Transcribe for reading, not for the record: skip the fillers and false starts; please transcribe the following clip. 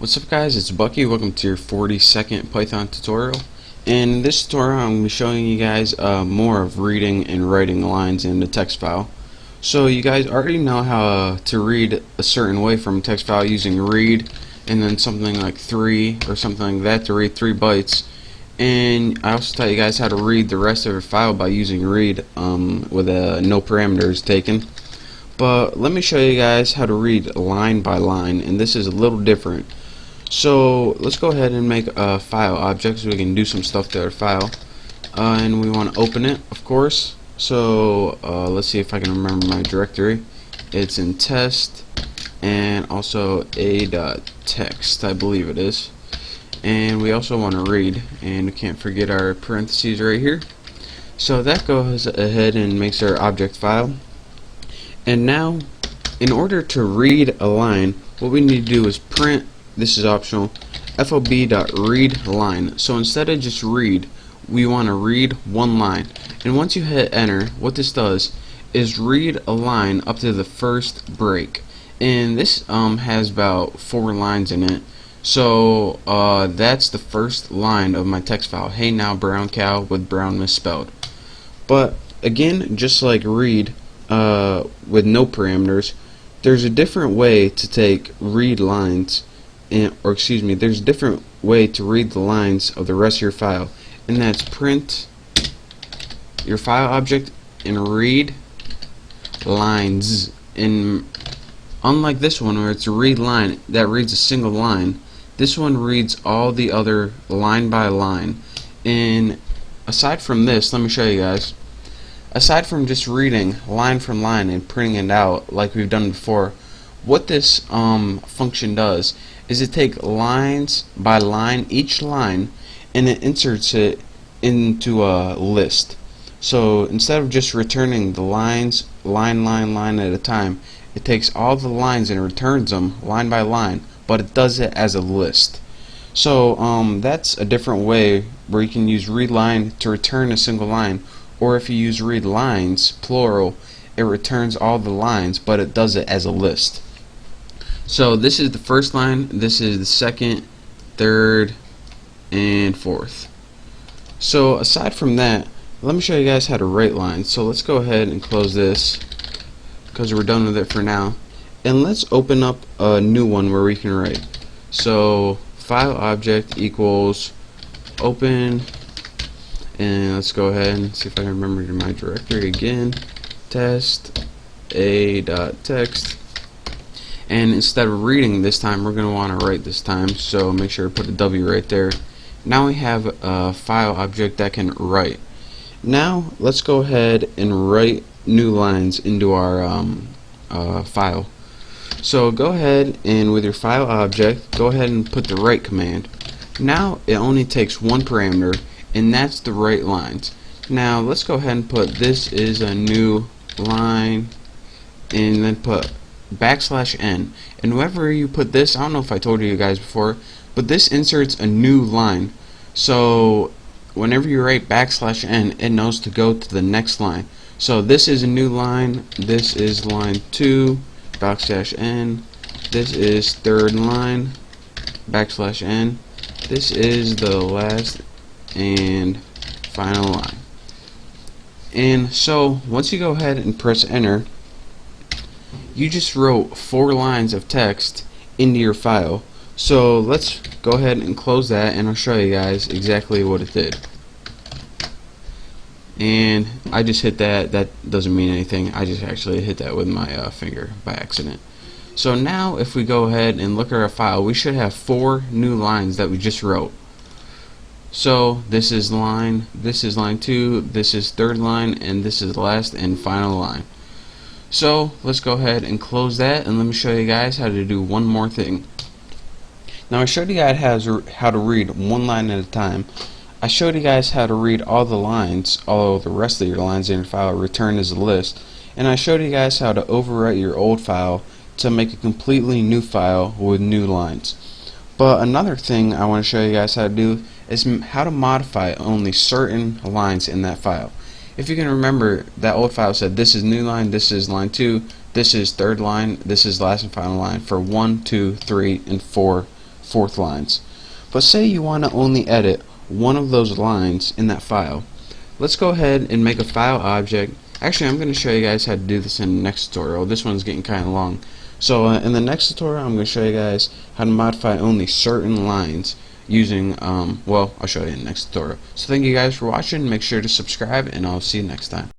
What's up guys, it's Bucky. Welcome to your 40-second Python tutorial. In this tutorial I'm going to be showing you guys more of reading and writing lines in the text file. So you guys already know how to read a certain way from a text file using read and then something like 3 or something like that to read 3 bytes. And I also taught you guys how to read the rest of your file by using read with no parameters taken. But let me show you guys how to read line by line, and this is a little different. So let's go ahead and make a file object so we can do some stuff to our file, and we want to open it, of course. So let's see if I can remember my directory. It's in test and also a.text, I believe it is. And we also want to read, and we can't forget our parentheses right here. So that goes ahead and makes our object file. And now, in order to read a line, what we need to do is print, this is optional, fob.readLine. So instead of just read, we want to read one line. And once you hit enter, what this does is read a line up to the first break. And this has about 4 lines in it. So that's the first line of my text file. Hey now brown cow with brown misspelled. But again, just like read with no parameters, there's a different way to take read lines, there's a different way to read the lines of the rest of your file, and that's print your file object and read lines. And unlike this one where it's a read line that reads a single line, this one reads all the other line by line. And aside from this, let me show you guys. Aside from just reading line from line and printing it out like we've done before, what this function does is it takes lines by line, each line, and it inserts it into a list. So instead of just returning the lines line at a time, it takes all the lines and returns them line by line, but it does it as a list. So that's a different way where you can use read line to return a single line. Or if you use read lines, plural, it returns all the lines, but it does it as a list. So this is the first line, this is the second, third, and fourth. So aside from that, let me show you guys how to write lines. So let's go ahead and close this because we're done with it for now. And let's open up a new one where we can write. So file object equals open. And let's go ahead and see if I can remember my directory again. Test a.text. And instead of reading this time, we're going to want to write this time. So make sure to put a W right there. Now we have a file object that can write. Now let's go ahead and write new lines into our file. So go ahead and with your file object, go ahead and put the write command. Now it only takes one parameter, and that's the write lines. Now let's go ahead and put this is a new line, and then put \n. And wherever you put this, I don't know if I told you guys before, but this inserts a new line. So whenever you write \n, it knows to go to the next line. So this is a new line, this is line 2, \n, this is third line, \n, this is the last and final line. And so once you go ahead and press enter, you just wrote 4 lines of text into your file. So let's go ahead and close that, and I'll show you guys exactly what it did. And I just hit that. That doesn't mean anything. I just actually hit that with my finger by accident. So now if we go ahead and look at our file, we should have 4 new lines that we just wrote. So this is line 2, this is third line, and this is the last and final line. So let's go ahead and close that, and let me show you guys how to do one more thing. Now I showed you guys how to read one line at a time. I showed you guys how to read all the lines, all the rest of your lines in your file, return as a list, and I showed you guys how to overwrite your old file to make a completely new file with new lines. But another thing I want to show you guys how to do is how to modify only certain lines in that file. If you can remember, that old file said this is new line, this is line 2, this is third line, this is last and final line for 1, 2, 3, and 4 fourth lines. But say you want to only edit one of those lines in that file. Let's go ahead and make a file object. Actually, I'm going to show you guys how to do this in the next tutorial. This one's getting kind of long. So in the next tutorial, I'm going to show you guys how to modify only certain lines using, well, I'll show you in the next tutorial. So thank you guys for watching. Make sure to subscribe, and I'll see you next time.